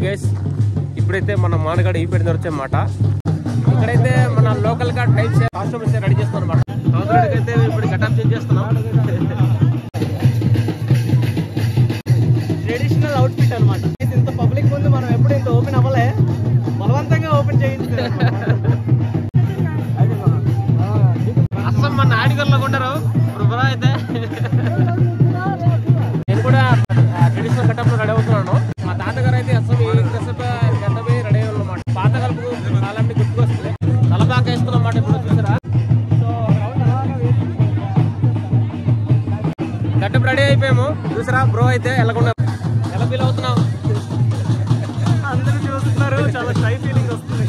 Guys, ఇప్పుడైతే మన మానగాడ ఈ పెడిన వచ్చామాట. ఇక్కడైతే మన లోకల్ గా టైప్స్ కాస్ట్యూమ్స్ రెడీ చేస్తాం అనమాట. అయితే ఇప్పుడు గెటప్ చేంజ్ చేస్తున్నాం. ట్రెడిషనల్ అవుట్ఫిట్ అనమాట. ఇంత పబ్లిక్ ముందు మనం ఎప్పుడు ఇంత ఓపెన్ అవ్వలే, బలవంతంగా ఓపెన్ చేయించారు. అస్సం మన ఆడిగల్లో కొంటారు ఇప్పుడు అయితే. నేను కూడా ట్రెడిషనల్ గెటప్ లో రెడీ అవుతున్నాను. మా తాతగారు అయితే అస్సం గెటప్ రెడీ అయ్యాలన్నమాట. పాత కలుపు కాలాన్ని గుర్తుకొస్తుంది. తలపాక వేస్తున్నమాట ఇప్పుడు చూసారా. గెటప్ రెడీ అయిపోయాము చూసారా. బ్రో అయితే ఎలా ఫీల్ అవుతున్నాం? అందరూ చూస్తున్నారు, చాలా షై ఫీలింగ్ వస్తుంది.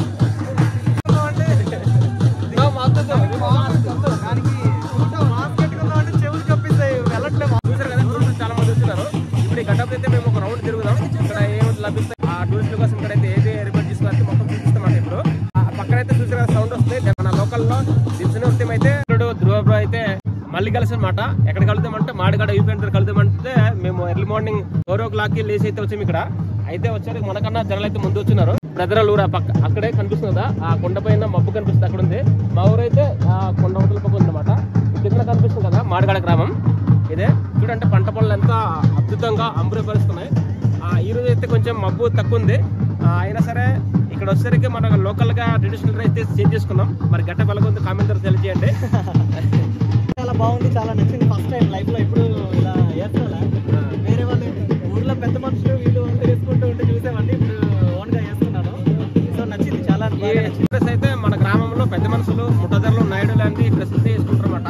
చెవులు కప్పిస్తాయి, వెళ్ళట్లేదు. చూసారు కదా, టూరిస్టులు చాలా మంది వస్తున్నారు. ఇప్పుడు ఈ గెటప్ అయితే మేము ఒక రౌండ్ తిరుగుదాం. ఇక్కడ ఏమి లభిస్తాయి ఆ టూరిస్టుల కోసం, ఇక్కడైతే ఏది రిపోర్ట్ తీసుకుని మొత్తం చూపిస్తామండి. ఇప్పుడు పక్కనైతే చూసారు సౌండ్ వస్తుంది. మన లోకల్లో దించిన వృత్యం అయితే ధ్రువ బ్రో అయితే మళ్ళీ కలిసి అనమాట. ఎక్కడ కలుద్దామంటే మాడిగాడ యూపీ కలుద్దామంటే మేము ఎర్లీ మార్నింగ్ 4 o'clock లేసి అయితే వచ్చాము. ఇక్కడ అయితే వచ్చారు మనకన్నా జనాలు అయితే ముందు వచ్చినారు. బ్రదరల్ ఊరు అక్కడే కనిపిస్తుంది కదా, ఆ కొండ పైన మబ్బు కనిపిస్తుంది, అక్కడ ఉంది. మా ఊరు అయితే ఆ కొండ హోటల్ పక్క ఉందన్నమాట. కింద కనిపిస్తుంది కదా మాడిగాడ గ్రామం. ఇదే చూడంటే పంట పొలాలు ఎంత అద్భుతంగా అంబురపరుస్తున్నాయి. ఈ రోజు అయితే కొంచెం మబ్బు తక్కువ ఉంది. అయినా సరే ఇక్కడ వచ్చేసరికి మన లోకల్ గా ట్రెడిషనల్ అయితే చేంజ్ చేసుకున్నాం. మరి గట్ట బలగొంది కామెంట్ ద్వారా తెలియజేయండి. చాలా బాగుంది, చాలా నచ్చింది. ఫస్ట్ టైం లైఫ్ లో ఇప్పుడు ఇలా వేసుకోవాలా. వేరే వాళ్ళు ఊర్లో పెద్ద మనుషులు వీళ్ళు వంట వేసుకుంటూ ఉంటే చూసామండి, ఇప్పుడు ఓన్ గా వేసుకున్నాను. సో నచ్చింది, చాలా డ్రెస్ అయితే మన గ్రామంలో పెద్ద మనుషులు ముఠాదారులు నాయుడు లాంటి డ్రెస్ అయితే వేసుకుంటారు అనమాట.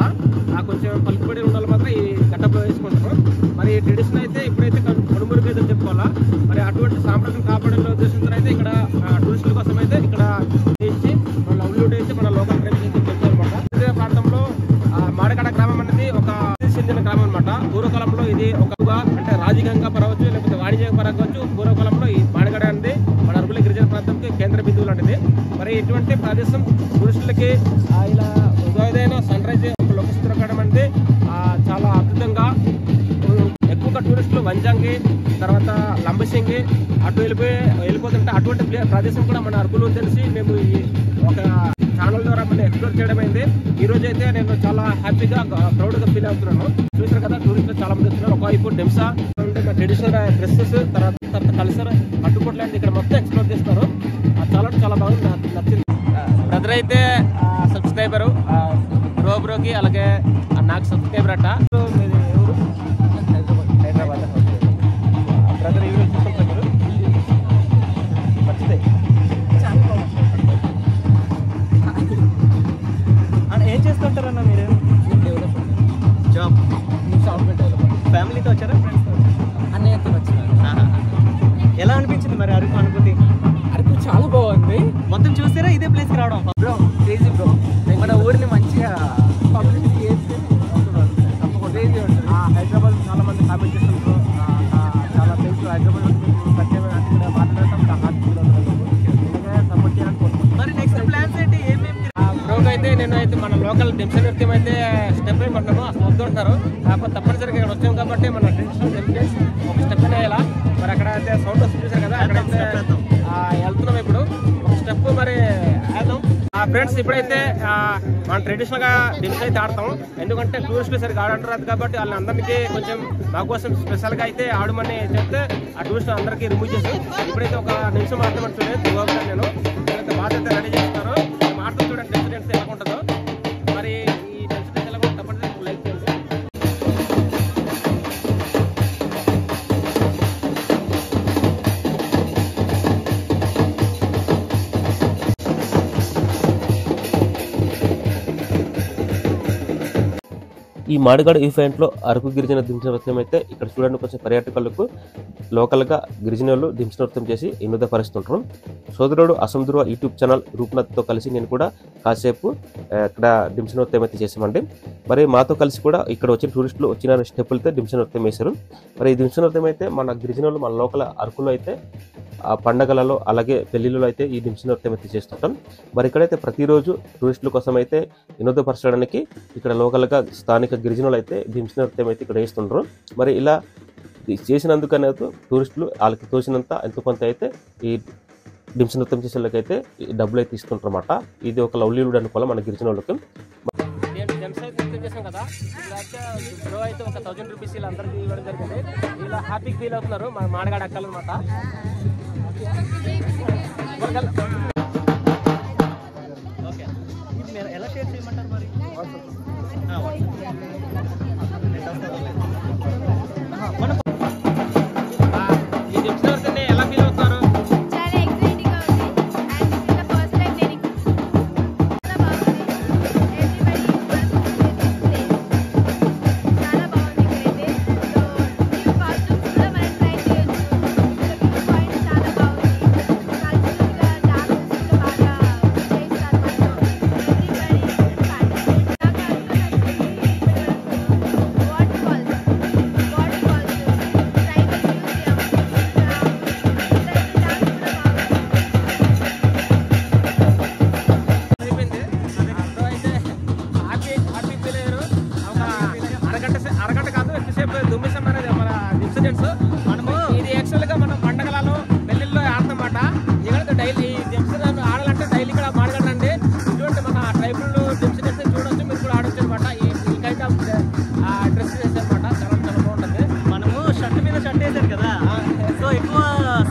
కొంచెం పలుకుబడి ఉండాలి మాత్రం ఈ గట్టలో వేసుకుంటారు. మరి ట్రెడిషన్ అయితే ఇప్పుడైతే కొనుగోలు మీద చెప్పుకోవాలా. మరి అటువంటి సాంప్రదాయం కాపాడే ఉద్దేశంతో అయితే ఇక్కడ టూరిస్టుల కోసం అయితే ఇక్కడ చేసి మన లవ్లీవుడ్ అయితే మన లోకల్ ట్రైన్స్ అయితే చెప్తారు అనమాట. ఇదే ప్రాంతంలో మాడగాడ గ్రామం అనేది ఒక చెందిన గ్రామం అనమాట. పూర్వకాలంలో ఇది ఒక అంటే రాజకీయంగా పరవచ్చు, లేకపోతే వాణిజ్యంగా పరవచ్చు. పూర్వకాలంలో ఈ మాడగాడ అనేది మన అరకుల గిరిజన ప్రాంతంకి కేంద్ర బిందువు లాంటిది. మరి ఇటువంటి ప్రదేశం టూరిస్టులకి ఇలా ఉదయదైన సన్ రైజ్ లొకేషన్ దొరకడం అంటే చాలా అద్భుతంగా. ఎక్కువగా టూరిస్టులు వంజంగి తర్వాత లంబసింగి అటు వెళ్ళిపోతుంటే అటువంటి ప్రదేశం కూడా మన అరకులు తెలిసి మేము ఈ ఒక ఛానల్ ద్వారా మనం ఎక్స్ప్లోర్ చేయడం అయింది. ఈ రోజు అయితే నేను చాలా హ్యాపీగా ప్రౌడ్గా ఫీల్ అవుతున్నాను. చూసారు కదా, టూరిస్టులు చాలా మంది వస్తున్నారు. ఒకవైపు డెమ్సా ట్రెడిషనల్ డ్రెస్సెస్, తర్వాత కల్చర్ అడ్డుకోట్లు ఇక్కడ మొత్తం ఎక్స్ప్లోర్ చేస్తారు. చాలా బాగుంది, నచ్చింది. బ్రదర్ అయితే సబ్స్క్రైబరు బ్రోకి, అలాగే నాకు సబ్స్క్రైబర్ అట్ట. మీది ఎవరు? హైదరాబాద్. బ్రదర్ ఈ చూసుకుంటారు మీరు మంచిదే. ఏం చేస్తుంటారన్న మీరు? జాబ్. Software developer. ఫ్యామిలీతో వచ్చారా, ఫ్రెండ్స్తో? అన్నయ్యతో వచ్చినారు. ఎలా అనిపించింది మరి అరకు అనుభూతి? అరకు చాలా బాగుంది. మొత్తం చూసారా ఇదే ప్లేస్కి రావడం? Bro crazy bro. మన ఊరిని మంచిగా పబ్లిసిటీ చేస్తే క్రేజీ ఉంటుంది. హైదరాబాద్ చాలా మంది కామెంట్ చేస్తున్నారు. చాలా ప్లేస్ హైదరాబాద్ ప్రత్యేకంగా కూడా మాట్లాడతాం. సపోర్ట్ చేయాలనుకుంటున్నాను. మరి నెక్స్ట్ ప్లాన్స్ ఏంటి? ఏమేమి బ్రోకి అయితే నేను అయితే మన లోకల్ దింసన్ నృత్యం అయితే స్టెప్ అయిపోతున్నాము. అసలు వద్దుంటున్నారు. కాకపోతే తప్పనిసరిగా ఇక్కడ వచ్చాము కాబట్టి మన ట్రెడిషనల్ దింపేసి ఒక స్టెప్ వేయాలా. మరి అక్కడ అయితే సౌండ్ వస్తుంది చూసారు కదా, అక్కడైతే వెళ్తున్నాం. ఇప్పుడు ఒక స్టెప్ మరి వేద్దాం. ఫ్రెండ్స్ ఇప్పుడైతే మన ట్రెడిషనల్ గా దింస్ అయితే ఆడతాం. ఎందుకంటే టూరిస్టులు సరిగా ఆడంటారు కాబట్టి వాళ్ళని అందరికీ కొంచెం మా కోసం స్పెషల్ గా అయితే ఆడమని చెప్తే ఆ టూరిస్టులు అందరికీ రిమూవ్ చేసి ఇప్పుడైతే ఒక నిమిషం ఆడతామని చూడండి. నేను బాగా అయితే రెడీ చేస్తున్నారు. ఆడుతూ చూడండి డెన్స్ ఎలా ఉంటుందో. మరి ఈ డెన్స్ ఎలా ఉంటుంది తప్పనిసరిగా లైక్ చేయండి. ఈ మాడిగాడ ఈవెంట్లో అరకు గిరిజన దించిన నృత్యం అయితే ఇక్కడ చూడండి. కొంచెం పర్యాటకులకు లోకల్గా గిరిజనులు దించిన నృత్యం చేసి వినోదపరుస్తుంటారు. సోదరుడు అసం ధ్రువ యూట్యూబ్ ఛానల్ రూపనాథ్తో కలిసి నేను కూడా కాసేపు ఇక్కడ దించిన నృత్యం అయితే చేసామండి. మరి మాతో కలిసి కూడా ఇక్కడ వచ్చిన టూరిస్టులు వచ్చిన స్టెప్పులతో దించిన నృత్యం వేశారు. మరి ఈ దించిన నృత్యం అయితే మన గిరిజనులు మన లోకల్ అరకులో అయితే ఆ పండగలలో అలాగే పెళ్లిళ్ళలో అయితే ఈ దించిన నృత్యం అయితే చేస్తుంటాం. మరి ఇక్కడైతే ప్రతిరోజు టూరిస్టుల కోసం అయితే వినోదపరచడానికి ఇక్కడ లోకల్గా స్థానిక గిరిజనులు అయితే దించిన నృత్యం అయితే ఇక్కడ వేస్తుంటారు. మరి ఇలా చేసినందుకనే టూరిస్టులు వాళ్ళకి తోచినంత ఎంతో కొంత అయితే ఈ డింస నృత్యం చేసే వాళ్ళకైతే డబ్బులు అయితే ఇస్తుంటారన్నమాట. ఇది ఒక లవ్లీవుడ్ అనుకోవాలి మన గిరిజన వాళ్ళకి. చేసాం కదా, బ్రో అయితే ఒక 1000 రూపీస్ ఇలా అందరికి ఇవ్వడం జరిగింది. ఇలా హ్యాపీ ఫీల్ అవుతున్నారు మా మాడగాడ అక్కలు అనమాట. ఎలా షేర్ చేయమంటారు మరి? ఇది వచ్చిన వరకు ఎలా ఫీల్ అవుతారు? అరగంట కాదు ఎక్కువసేపు దుమ్మిసం అనేది మన ఇన్సిడెంట్స్. మనము ఇది యాక్చువల్గా మనం పండగలలో పెళ్ళిళ్ళలో ఆడతామాట. ఇక్కడ డైలీ దింసన్ ఆడాలంటే డైలీ ఇక్కడ మాడగలండి. ఇటువంటి మన ట్రైబల్ ఇన్సిడెంట్స్ చూడొచ్చు, మీరు కూడా ఆడొచ్చు అనమాట. ఈ కైండ్ ఆఫ్ డ్రెస్ చేసారనమాట. చాలా చాలా బాగుంటుంది. మనము షర్ట్ మీద షర్ట్ వేసారు కదా, సో ఎక్కువ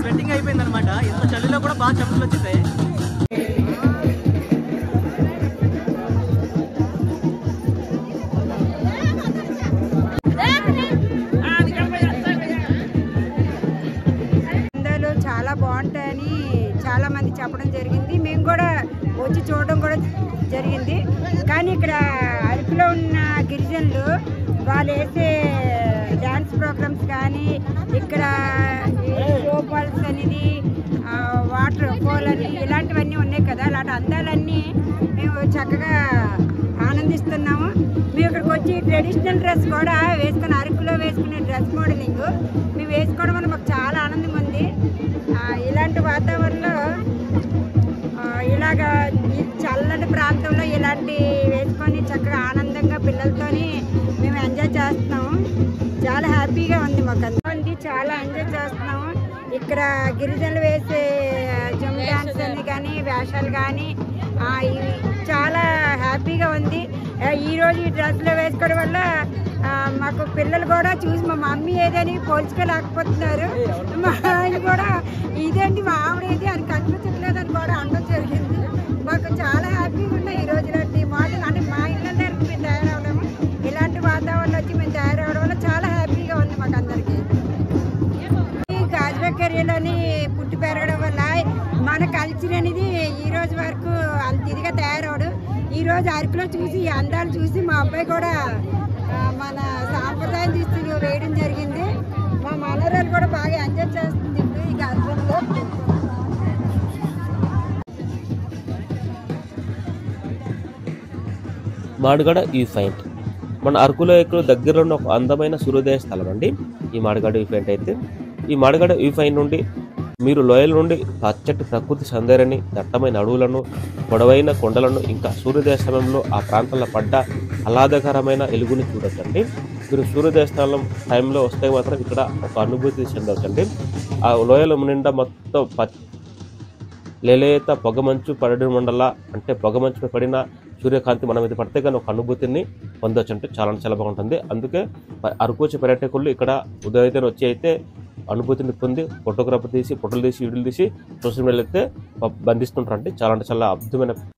స్వెట్టింగ్ అయిపోయింది అనమాట. ఇంత చలిలో కూడా బాగా చెమటలు వచ్చేసాయి. చాలా బాగుంటాయని చాలా మంది చెప్పడం జరిగింది. మేము కూడా వచ్చి చూడడం కూడా జరిగింది. కానీ ఇక్కడ అరకులో ఉన్న గిరిజనులు వాళ్ళు వేసే డ్యాన్స్ ప్రోగ్రామ్స్ కానీ, ఇక్కడ ఫాల్స్ అనేది, వాటర్ ఫాల్ అని ఇలాంటివన్నీ ఉన్నాయి కదా, అలాంటి అందాలన్నీ మేము చక్కగా ఆనందిస్తున్నాము. మేము ఇక్కడికి వచ్చి ట్రెడిషనల్ డ్రెస్ కూడా వేసుకొని, అరకులో వేసుకునే డ్రెస్ మోడలింగ్ మేము వేసుకోవడం వల్ల మాకు చాలా ఆనందంగా ఉంది. ఇలాంటి వాతావరణంలో ఇలాగా ఈ చల్లటి ప్రాంతంలో ఇలాంటి వేసుకొని చక్కగా ఆనందంగా పిల్లలతోని మేము ఎంజాయ్ చేస్తున్నాము. చాలా హ్యాపీగా ఉంది మాకు. అంతా చాలా ఎంజాయ్ చేస్తున్నాము. ఇక్కడ గిరిజనులు వేసే జమ్ డాన్స్ అని కానీ, వేషాలు కానీ చాలా హ్యాపీగా ఉంది. ఈరోజు ఈ డ్రెస్లో వేసుకోవడం వల్ల మాకు పిల్లలు కూడా చూసి మా మమ్మీ ఏదని పోల్చుకోలేకపోతున్నారు. మా ఆయన కూడా ఇదేంటి మా ఆవిడేది అని కనిపించట్లేదని కూడా అనడం జరిగింది. మాకు చాలా హ్యాపీగా ఉన్నాయి ఈరోజు ఇలాంటి మాటలు. అంటే మా ఇళ్ళ దగ్గర మేము తయారవడము, ఇలాంటి వాతావరణం వచ్చి మేము తయారవడం వల్ల చాలా హ్యాపీగా ఉంది మాకు అందరికీ. ఈ గాజువాక ఏరియాలోని పుట్టి పెరగడం వల్ల మన కల్చర్ అనేది ఈ రోజు వరకు అంత ఇదిగా తయారవడు. ఈరోజు అరకులో చూసి ఈ అందాలు చూసి మా అబ్బాయి కూడా మన సాంప్రదాయ దుస్తులు వేయడం జరిగింది. మా మనరాలు కూడా బాగా ఎంజాయ్ చేస్తుంది ఇప్పుడు ఈ గాజువాకలో. మాడగాడ వ్యూ పాయింట్ మన అరకులో ఇక్కడ దగ్గరలో ఉన్న ఒక అందమైన సూర్యోదయ స్థలం అండి ఈ మాడగాడ వ్యూ పాయింట్ అయితే. ఈ మాడగాడ వ్యూ పాయింట్ నుండి మీరు లోయల నుండి పచ్చటి ప్రకృతి సౌందర్యాన్ని, దట్టమైన అడవులను, పొడవైన కొండలను, ఇంకా సూర్యోదయ సమయంలో ఆ ప్రాంతంలో పడ్డ ఆహ్లాదకరమైన వెలుగుని చూడొచ్చండి. మీరు సూర్యోదయ స్థలం టైంలో వస్తే మాత్రం ఇక్కడ ఒక అనుభూతి చెందవచ్చండి. ఆ లోయల నిండా మొత్తం లేలేత పొగమంచు పడడం మండల, అంటే పొగమంచు పడిన సూర్యకాంతి మనం ఇది పడితే కానీ ఒక అనుభూతిని పొందొచ్చు. అంటే చాలా చాలా బాగుంటుంది. అందుకే అరకు వచ్చే పర్యాటకులు ఇక్కడ ఉదయం వచ్చి అయితే అనుభూతిని పొంది ఫోటోగ్రాఫర్ తీసి, ఫోటోలు తీసి, వీడియోలు తీసి సోషల్ మీడియాలో అయితే బంధిస్తుంటారు. అంటే చాలా అద్భుతమైన